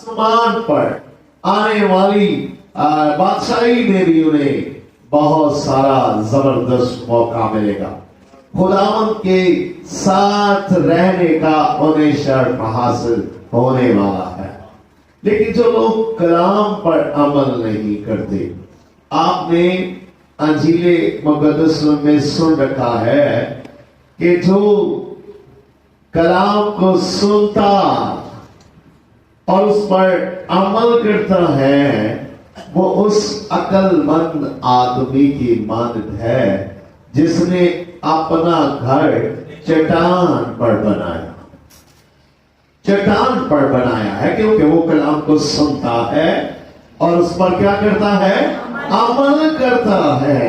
आसमान पर आने वाली बादशाही में भी उन्हें बहुत सारा जबरदस्त मौका मिलेगा। खुदावंद के साथ रहने का उन्हें शर्फ हासिल होने वाला है। लेकिन जो लोग कलाम पर अमल नहीं करते, आपने अंजीले मुकद्दस में सुन रखा है कि जो कलाम को सुनता और उस पर अमल करता है वो उस अक्लमंद आदमी की मानद है जिसने अपना घर चट्टान पर बनाया। चट्टान पर बनाया है क्योंकि वो कलाम को सुनता है और उस पर क्या करता है? अमल करता है।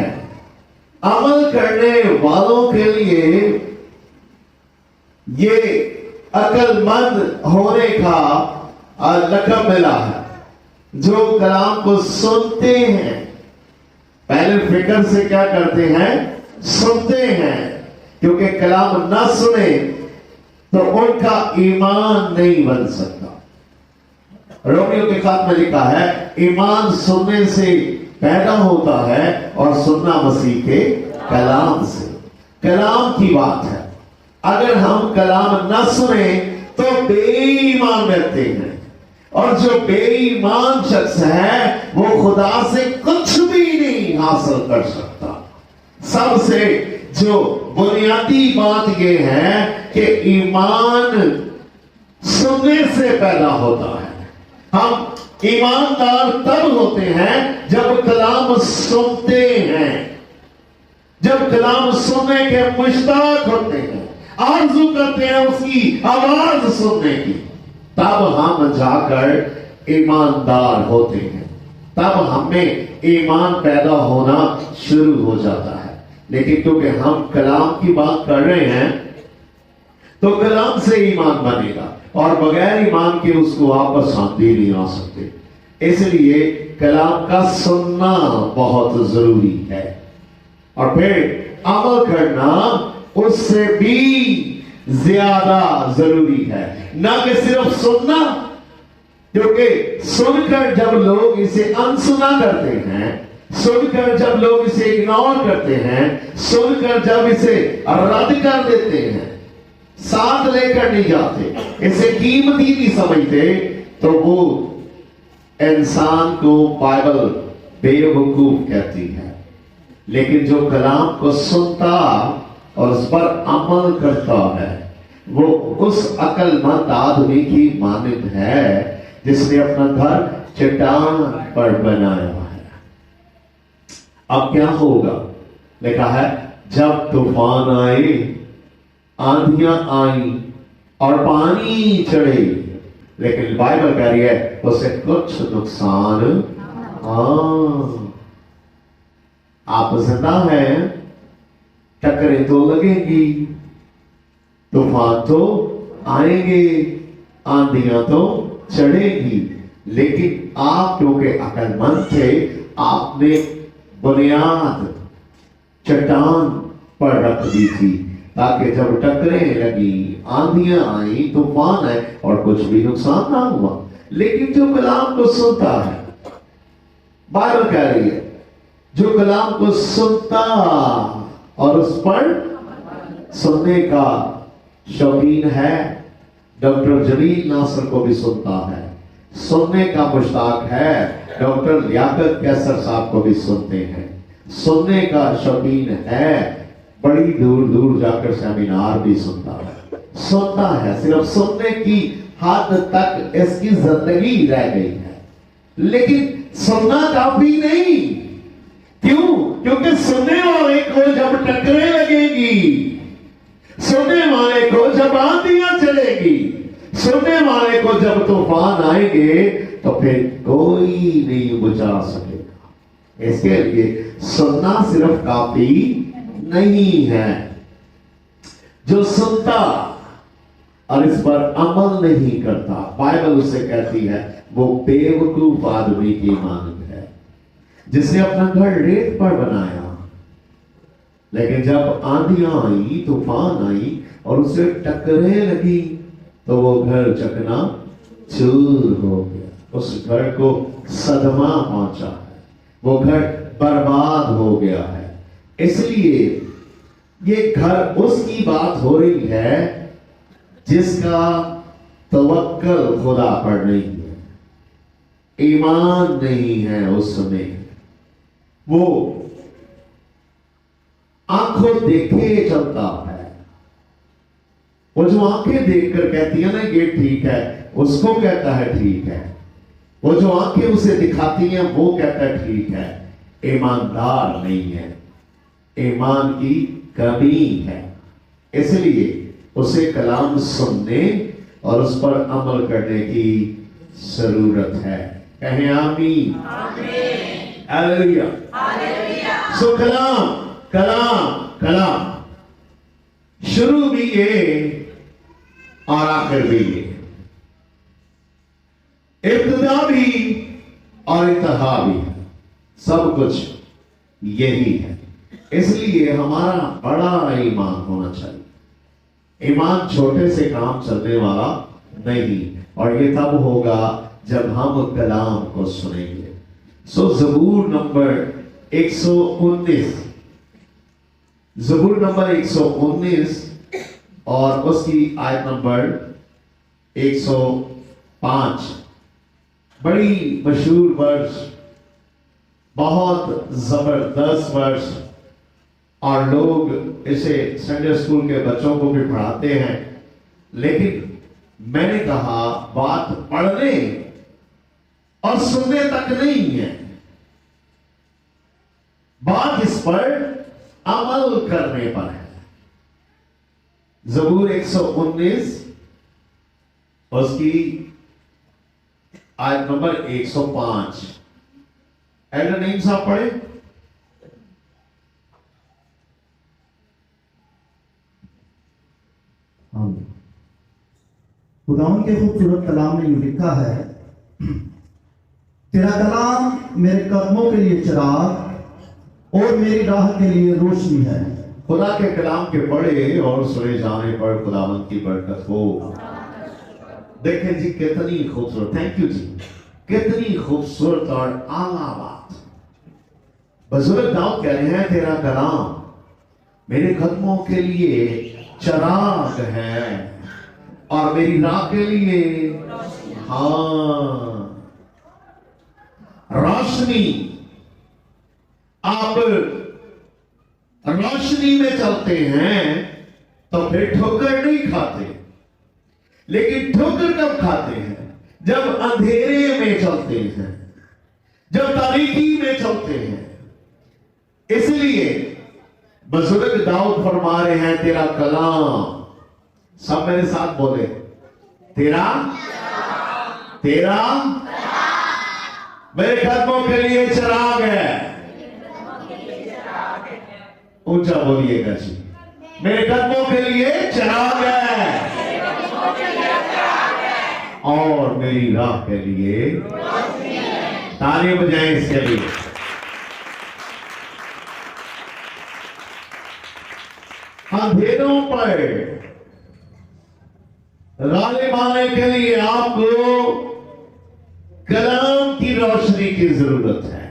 अमल करने वालों के लिए ये अक्लमंद होने का लक़ब मिला है। जो कलाम को सुनते हैं, पहले फिक्र से क्या करते हैं? सुनते हैं, क्योंकि कलाम ना सुने तो उनका ईमान नहीं बन सकता। रोमियो के खात में लिखा है ईमान सुनने से पैदा होता है और सुनना मसीह के कलाम से। कलाम की बात है। अगर हम कलाम ना सुने तो बेईमान रहते हैं, और जो बेईमान शख्स है वो खुदा से कुछ भी नहीं हासिल कर सकता। सबसे जो बुनियादी बात यह है कि ईमान सुनने से पैदा होता है। हम ईमानदार तब होते हैं जब कलाम सुनते हैं, जब कलाम सुनने के मुश्ताक होते हैं, आरज़ू करते हैं उसकी आवाज सुनने की, तब हम जाकर ईमानदार होते हैं। तब हमें ईमान पैदा होना शुरू हो जाता है। लेकिन क्योंकि हम कलाम की बात कर रहे हैं तो कलाम से ईमान बनेगा, और बगैर ईमान के उसको आप शांति नहीं आ सकते। इसलिए कलाम का सुनना बहुत जरूरी है, और फिर अमल करना उससे भी ज्यादा जरूरी है। ना कि सिर्फ सुनना, क्योंकि सुनकर जब लोग इसे अनसुना करते हैं, सुनकर जब लोग इसे इग्नोर करते हैं, सुनकर जब इसे रद्द कर देते हैं, साथ लेकर नहीं जाते, इसे कीमती नहीं समझते, तो वो इंसान को बाइबल बेवकूफ कहती है। लेकिन जो कलाम को सुनता और उस पर अमल करता है वो उस अक्लमंद आदमी की मानद है जिसने अपना घर चट्टान पर बनाया है। अब क्या होगा? लिखा है जब तूफान आए, आंधियां आई और पानी चढ़े, लेकिन बाइबल कह रही है उसे कुछ नुकसान आप जिंदा हैं, टकरें तो लगेंगी, तूफान तो आएंगे, आंधियां तो चढ़ेगी, लेकिन आप क्योंकि अक्लमंद थे, आपने बुनियाद चट्टान पर रख दी थी, ताकि जब टकरें लगी, आंधियां आई, तूफान आए और कुछ भी नुकसान ना हुआ। लेकिन जो कलाम को सुनता है, बाइबल कह रही है जो कलाम को सुनता और उस पर सुनने का शौकीन है, डॉक्टर जलील नासर को भी सुनता है, सुनने का मुश्ताक है, डॉक्टर लियाकत कैसर साहब को भी सुनते हैं, सुनने का शौकीन है, बड़ी दूर दूर जाकर सेमिनार भी सुनता है, सिर्फ सुनने की हद तक इसकी जिंदगी रह गई है। लेकिन सुनना काफी नहीं। क्यों? क्योंकि सुनने वाले को जब टकरें लगेगी, सुनने वाले को जब आंधियां चलेगी, सुनने वाले को जब तूफान आएंगे, तो फिर कोई नहीं बुझा सकेगा। इसके लिए सुनना सिर्फ काफी नहीं है। जो सुनता और इस पर अमल नहीं करता, बाइबल उसे कहती है वो बेवकूफ आदमी की मानद है, जिसने अपना घर रेत पर बनाया, लेकिन जब आंधियां आई, तूफान आई और उसे टकरें लगी, तो वो घर चकना चूर हो गया। उस घर को सदमा पहुंचा है, वो घर बर्बाद हो गया है। इसलिए ये घर उसकी बात हो रही है जिसका तवक्कल खुदा पर नहीं है, ईमान नहीं है उसमें। वो आंखों देखे चलता है, वो जो आंखें देखकर कहती है ना ये ठीक है, उसको कहता है ठीक है। वो जो आंखें उसे दिखाती हैं वो कहता है ठीक है। ईमानदार नहीं है, ईमान की कमी है। इसलिए उसे कलाम सुनने और उस पर अमल करने की जरूरत है। कहें आमीन, हालेलुया। सो कलाम कलाम कलाम, शुरू भी ये और आखिर भी ये, इब्तिदा भी और इंतहा भी, सब कुछ यही है। इसलिए हमारा बड़ा ईमान होना चाहिए। ईमान छोटे से काम चलने वाला नहीं, और ये तब होगा जब हम कलाम को सुनेंगे। सो ज़बूर नंबर 119, ज़बूर नंबर 119 और उसकी आयत नंबर 105, बड़ी मशहूर वर्ष, बहुत जबरदस्त वर्ष, और लोग इसे संडे स्कूल के बच्चों को भी पढ़ाते हैं। लेकिन मैंने कहा बात पढ़ने और सुनने तक नहीं है, बात इस पर अमल करने पर है। ज़बूर 119 उसकी आयत नंबर 105, एल्डर नेम साहब पढ़े। खुदावन के खूबसूरत कलाम में यूं लिखा है, तेरा कलाम मेरे कदमों के लिए चिराग और मेरी राह के लिए रोशनी है। खुदा के कलाम के पढ़े और सुने जाने पर खुदावंत की बरकत हो। देखें जी कितनी खूबसूरत, थैंक यू जी, कितनी खूबसूरत और आला बात। बुजुर्ग दाऊद कह रहे हैं तेरा कलाम मेरे कदमों के लिए चिराग है और मेरी राह के लिए हाँ रोशनी। आप रोशनी में चलते हैं तो फिर ठोकर नहीं खाते, लेकिन ठोकर कब खाते हैं? जब अंधेरे में चलते हैं, जब तारीकी में चलते हैं। इसलिए बुजुर्ग दाऊद फरमा रहे हैं तेरा कलाम, सब मेरे साथ बोले, तेरा तेरा मेरे कदमों के लिए चिराग है। ऊंचा बोलिएगा जी, मेरे कदमों के लिए चिराग है और मेरी राह के लिए ताली बजाएं इसके लिए। अंधेरों पर गालिब आने के लिए आपको कलाम की रोशनी की जरूरत है,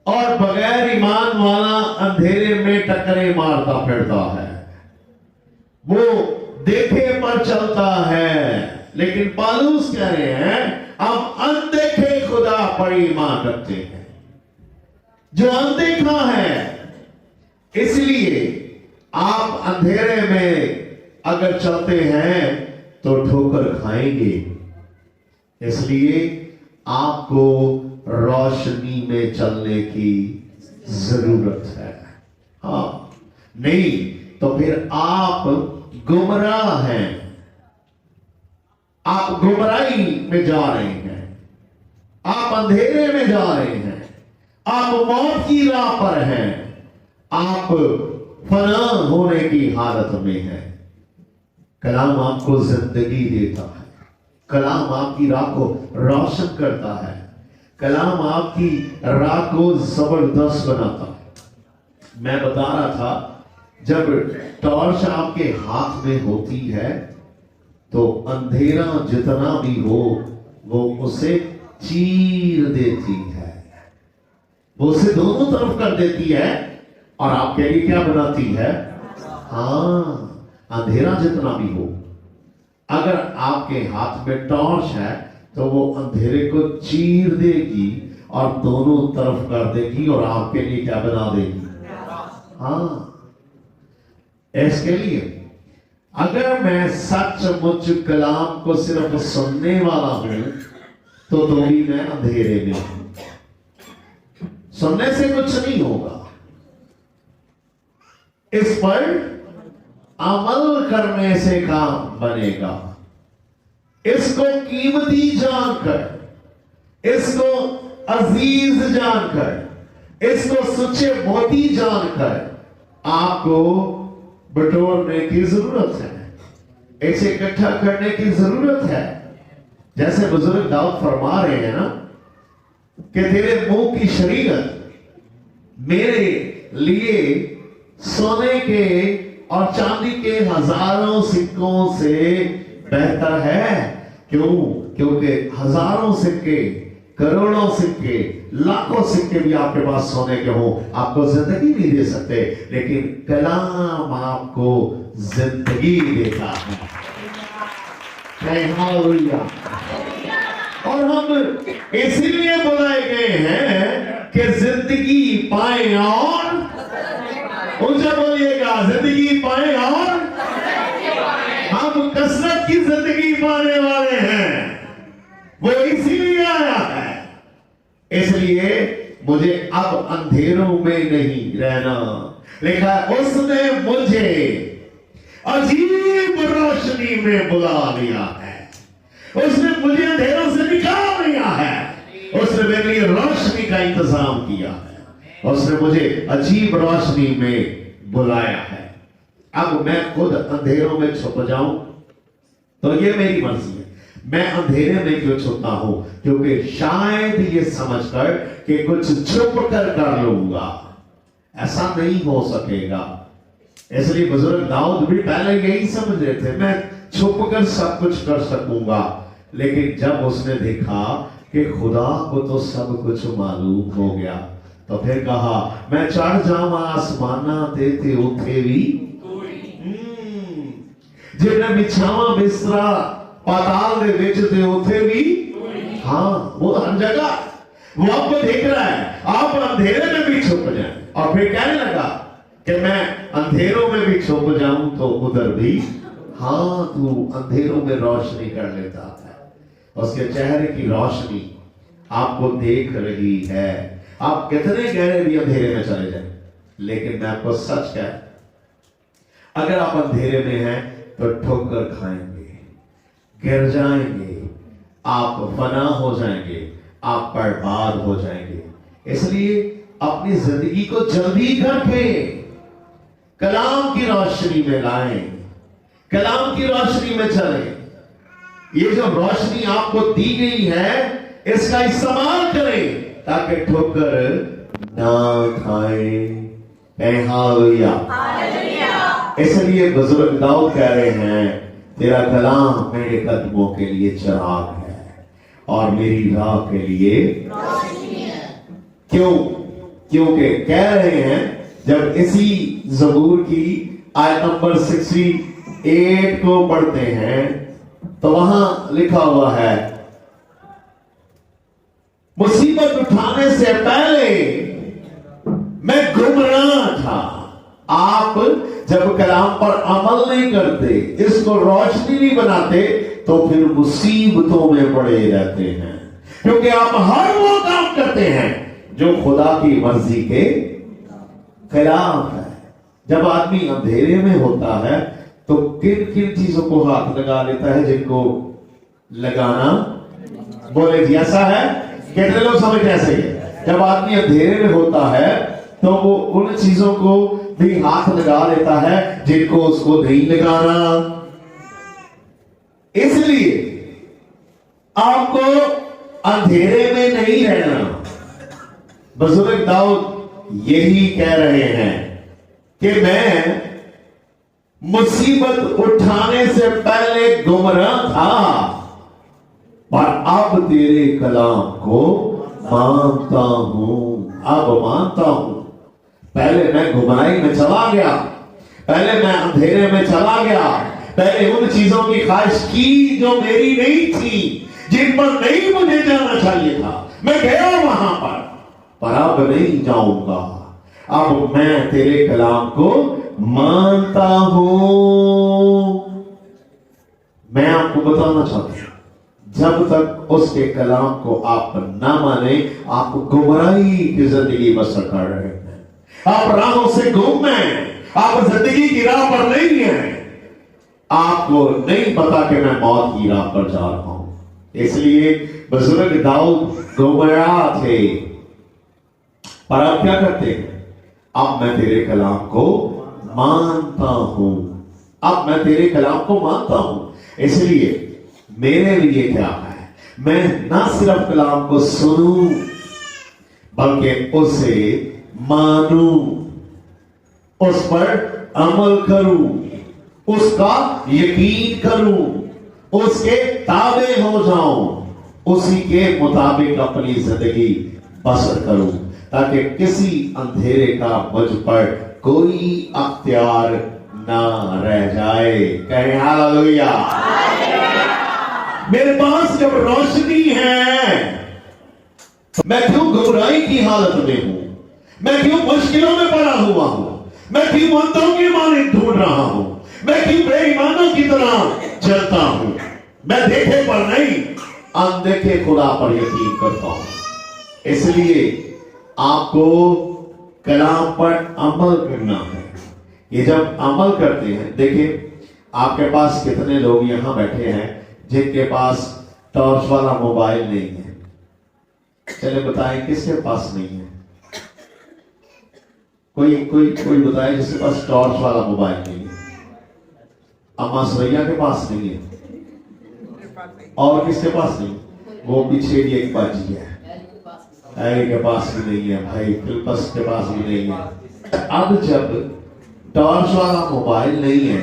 और बगैर ईमान वाला अंधेरे में टक्करें मारता फिरता है। वो देखे पर चलता है, लेकिन पौलुस कह रहे हैं हम अनदेखे खुदा पर ईमान रखते हैं जो अनदेखा है। इसलिए आप अंधेरे में अगर चलते हैं तो ठोकर खाएंगे। इसलिए आपको रोशनी में चलने की जरूरत है। हाँ, नहीं तो फिर आप गुमराह हैं, आप गुमराही में जा रहे हैं, आप अंधेरे में जा रहे हैं, आप मौत की राह पर हैं, आप फना होने की हालत में हैं। कलाम आपको जिंदगी देता है, कलाम आपकी राह को रोशन करता है, कलाम आपकी राह को जबरदस्त बनाता है। मैं बता रहा था, जब टॉर्च आपके हाथ में होती है तो अंधेरा जितना भी हो वो उसे चीर देती है, वो उसे दोनों तरफ कर देती है और आपके लिए क्या बनाती है? हाँ, अंधेरा जितना भी हो, अगर आपके हाथ में टॉर्च है तो वो अंधेरे को चीर देगी और दोनों तरफ कर देगी और आपके लिए क्या बना देगी? हाँ, इसके लिए अगर मैं सचमुच कलाम को सिर्फ सुनने वाला हूं तो भी मैं अंधेरे में हूं। सुनने से कुछ नहीं होगा, इस पर अमल करने से काम बनेगा। इसको कीमती जानकर, इसको अजीज जानकर, इसको सच्चे मोती जानकर आपको बटोरने की जरूरत है, इसे इकट्ठा करने की जरूरत है। जैसे बुजुर्ग दाऊद फरमा रहे हैं ना कि तेरे मुंह की शरीयत मेरे लिए सोने के और चांदी के हजारों सिक्कों से बेहतर है। क्यों? क्योंकि हजारों सिक्के, करोड़ों सिक्के, लाखों सिक्के भी आपके पास सोने के हो, आपको जिंदगी नहीं दे सकते, लेकिन कलाम आपको जिंदगी देता है। हालेलुया। और हम इसीलिए बुलाए गए हैं कि जिंदगी पाए और ऊंचा बोलिएगा, जिंदगी पाए और हम कसरत की जिंदगी पाने वाले हैं। वो इसीलिए आया है। इसलिए मुझे अब अंधेरों में नहीं रहना, लिखा उसने मुझे अजीब रोशनी में बुला लिया है। उसने मुझे अंधेरों से निकाल लिया है। उसने मेरे लिए रोशनी का इंतजाम किया है। उसने मुझे अजीब रोशनी में बुलाया है। अब मैं खुद अंधेरों में छुप जाऊं तो ये मेरी मर्जी है। मैं अंधेरे में क्यों छुपता हूं? क्योंकि शायद ये समझकर कि कुछ छुप कर लूंगा, ऐसा नहीं हो सकेगा। इसलिए बुजुर्ग दाऊद भी पहले यही समझ रहे थे, मैं छुप कर सब कुछ कर सकूंगा। लेकिन जब उसने देखा कि खुदा को तो सब कुछ मालूम हो गया, तो फिर कहा मैं चढ़ जावा आसमाना ते उठे भी जिन्हें बिछावा बिस्तरा पाताल दे विच ते उठे भी। हाँ, वो हर जगह वो आपको देख रहा है। आप अंधेरे में भी छुप जाए और फिर कहने लगा कि मैं अंधेरों में भी छुप जाऊं तो उधर भी। हाँ, तू अंधेरों में रोशनी कर लेता है। उसके चेहरे की रोशनी आपको देख रही है। आप कितने गहरे भी अंधेरे में चले जाए, लेकिन मैं आपको सच कह, अगर आप अंधेरे में हैं तो ठोकर खाएंगे, गिर जाएंगे, आप फना हो जाएंगे, आप बर्बाद हो जाएंगे। इसलिए अपनी जिंदगी को जल्दी करके कलाम की रोशनी में लाएं, कलाम की रोशनी में चलें। ये जो रोशनी आपको दी गई है, इसका इस्तेमाल करें ताकि ठोकर ना खाएं। हालेलुया। इसलिए बुजुर्ग दाऊद कह रहे हैं, तेरा कलाम मेरे कदमों के लिए चिराग है और मेरी राह के लिए रोशनी है। क्यों? क्योंकि कह रहे हैं, जब इसी ज़बूर की आयत नंबर 68 को पढ़ते हैं तो वहां लिखा हुआ है, मुसीबत उठाने से पहले मैं गुमराह था। आप जब कलाम पर अमल नहीं करते, इसको रोशनी नहीं बनाते, तो फिर मुसीबतों में पड़े रहते हैं। क्योंकि आप हर वो काम करते हैं जो खुदा की मर्जी के खिलाफ है। जब आदमी अंधेरे में होता है तो किन किन चीजों को हाथ लगा लेता है जिनको लगाना, बोले जी ऐसा है? कितने लोग समझ ऐसे ही? जब आदमी अंधेरे में होता है तो वो उन चीजों को भी हाथ लगा लेता है जिनको उसको नहीं लगाना। इसलिए आपको अंधेरे में नहीं रहना। बुजुर्ग दाऊद यही कह रहे हैं कि मैं मुसीबत उठाने से पहले गुमराह था। पर अब तेरे कलाम को मानता हूं, अब मानता हूं। पहले मैं गुमराही में चला गया, पहले मैं अंधेरे में चला गया, पहले उन चीजों की ख्वाहिश की जो मेरी नहीं थी, जिन पर नहीं मुझे जाना चाहिए था, मैं गया वहां पर अब नहीं जाऊंगा। अब मैं तेरे कलाम को मानता हूं। मैं आपको बताना चाहता हूं, जब तक उसके कलाम को आप ना माने, आप गुमराही की जिंदगी बसर कर रहे हैं, आप राहों से गुम हैं, आप जिंदगी की राह पर नहीं हैं, आपको नहीं पता कि मैं मौत की राह पर जा रहा हूं। इसलिए बुजुर्ग दाऊद गुमराह थे, पर आप क्या करते हैं? अब मैं तेरे कलाम को मानता हूं, अब मैं तेरे कलाम को मानता हूं। इसलिए मेरे लिए क्या है, मैं ना सिर्फ कलाम को सुनूं बल्कि उसे मानूं, उस पर अमल करूं, उसका यकीन करूं, उसके ताबे हो जाऊं, उसी के मुताबिक अपनी जिंदगी बसर करूं, ताकि किसी अंधेरे का मुझ पर कोई अख्तियार ना रह जाए। कहें हालेलुया। मेरे पास जब रोशनी है, मैं क्यों गुमराही की हालत में हूं? मैं क्यों मुश्किलों में पड़ा हुआ हूं? मैं क्यों अंतों के माने ढूंढ रहा हूं? मैं क्यों बेईमानों की तरह चलता हूं? मैं देखे पर नहीं, अनदेखे खुदा पर यकीन करता हूं। इसलिए आपको कलाम पर अमल करना है। ये जब अमल करते हैं, देखिए आपके पास कितने लोग यहां बैठे हैं जिनके पास टॉर्च वाला मोबाइल नहीं है? चले बताएं किसके पास नहीं है? कोई कोई कोई बताए जिसके पास टॉर्च वाला मोबाइल नहीं है? अम्मा सुरैया के पास नहीं है, और किसके पास नहीं? वो पीछे भी एक बाजी है, हैरी के पास भी नहीं है, भाई फिलिपस के पास भी नहीं है। अब जब टॉर्च वाला मोबाइल नहीं है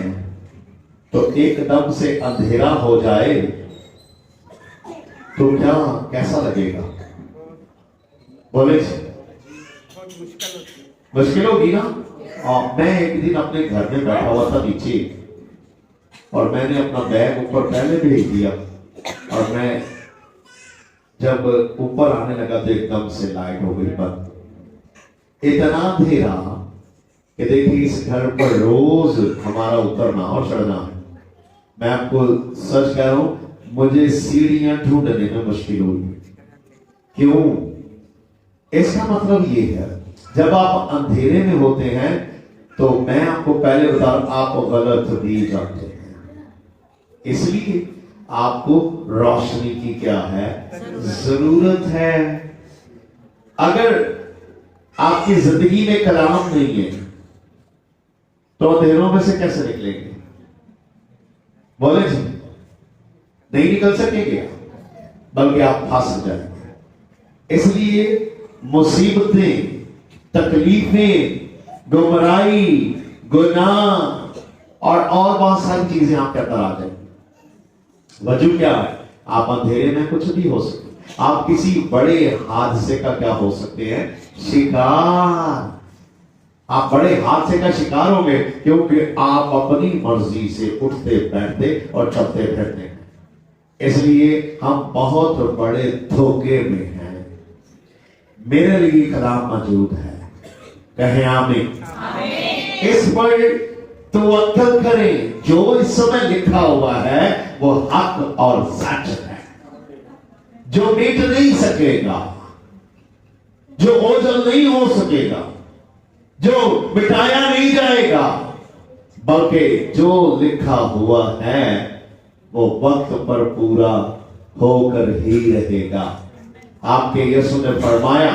तो एकदम से अंधेरा हो जाए तो क्या कैसा लगेगा? बोले मुश्किल होगी ना। और मैं एक दिन अपने घर में बैठा हुआ था नीचे, और मैंने अपना बैग ऊपर पहले भेज दिया, और मैं जब ऊपर आने लगा तो एकदम से लाइट हो गई बंद। इतना अंधेरा कि देखिए इस घर पर रोज हमारा उतरना और चढ़ना है। मैं आपको सच कह रहा हूं, मुझे सीढ़ियां ढूंढने में मुश्किल हुई। क्यों? इसका मतलब ये है, जब आप अंधेरे में होते हैं तो मैं आपको पहले बता रहा हूं, आप गलत भी जानते हैं। इसलिए आपको रोशनी की क्या है? जरूरत है। अगर आपकी जिंदगी में कलाम नहीं है तो अंधेरों में से कैसे निकलेंगे? बोले जी, नहीं निकल सकेंगे, बल्कि आप फंस जाएंगे। इसलिए मुसीबतें, तकलीफें, गुमराही, गुनाह और बहुत सारी चीजें आपके अंदर आ जाएंगी। वजह क्या है? आप अंधेरे में कुछ भी हो सकते, आप किसी बड़े हादसे का क्या हो सकते हैं? शिकार। आप बड़े हादसे का शिकार होंगे क्योंकि आप अपनी मर्जी से उठते बैठते और चलते फिरते हैं। इसलिए हम बहुत बड़े धोखे में हैं। मेरे लिए कलाम मौजूद है, कहें आमीन। इस पर तवक्कुल करें, जो इस समय लिखा हुआ है वो हक और सच है, जो मिट नहीं सकेगा, जो ओझल नहीं हो सकेगा, जो मिटाया नहीं जाएगा, बल्कि जो लिखा हुआ है वो वक्त पर पूरा होकर ही रहेगा। आपके यीशु ने फरमाया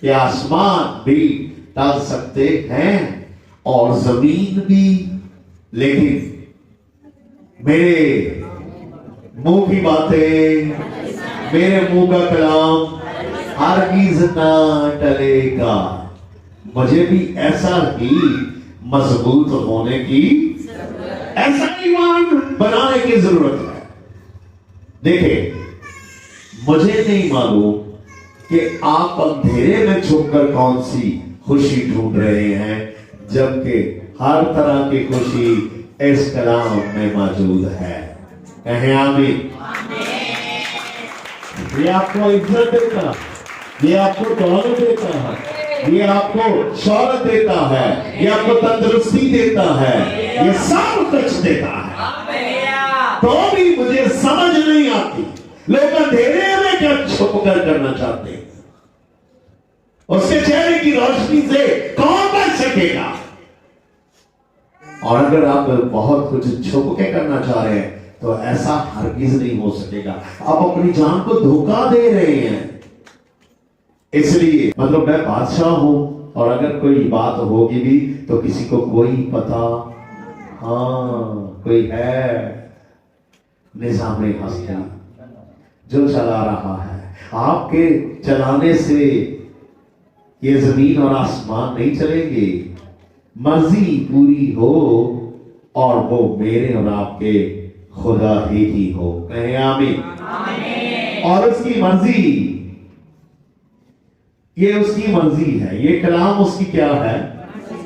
कि आसमान भी टल सकते हैं और जमीन भी, लेकिन मेरे मुंह की बातें, मेरे मुंह का कलाम हरगिज़ ना टलेगा। मुझे भी ऐसा ही मजबूत होने की, ऐसा ईमान बनाने की जरूरत है। देखिए मुझे नहीं मालूम कि आप अंधेरे में छुपकर कौन सी खुशी ढूंढ रहे हैं, जबकि हर तरह की खुशी इस कलाम में मौजूद है। कहें आमीन। ये आपको इज्जत देता है, ये आपको दौलत देता है, ये आपको शौहरत देता है, ये आपको तंदुरुस्ती देता है, ये सब कुछ देता है। तो भी मुझे समझ नहीं आती लोग अंधेरे में क्या छुप कर करना चाहते हैं। उसके चेहरे की रोशनी से कौन बच सकेगा? और अगर आप बहुत कुछ छुप के करना चाह रहे हैं तो ऐसा हरगिज नहीं हो सकेगा। आप अपनी जान को धोखा दे रहे हैं। इसलिए मतलब मैं बादशाह हूं और अगर कोई बात होगी भी तो किसी को कोई पता, हाँ कोई है निजामे हस्ती जो चला रहा है। आपके चलाने से ये जमीन और आसमान नहीं चलेंगे। मर्जी पूरी हो और वो मेरे और आपके खुदा ही हो। कहें आमीन। और उसकी मर्जी, ये उसकी मर्जी है, ये कलाम उसकी क्या है?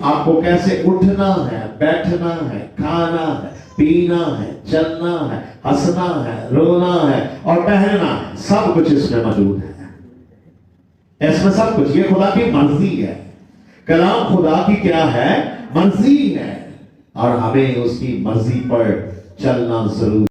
आपको कैसे उठना है, बैठना है, खाना है, पीना है, चलना है, हंसना है, रोना है और पहनना है, सब कुछ इसमें मौजूद है। इसमें सब कुछ, ये खुदा की मर्जी है। कलाम खुदा की क्या है? मर्जी है। और हमें उसकी मर्जी पर चलना जरूर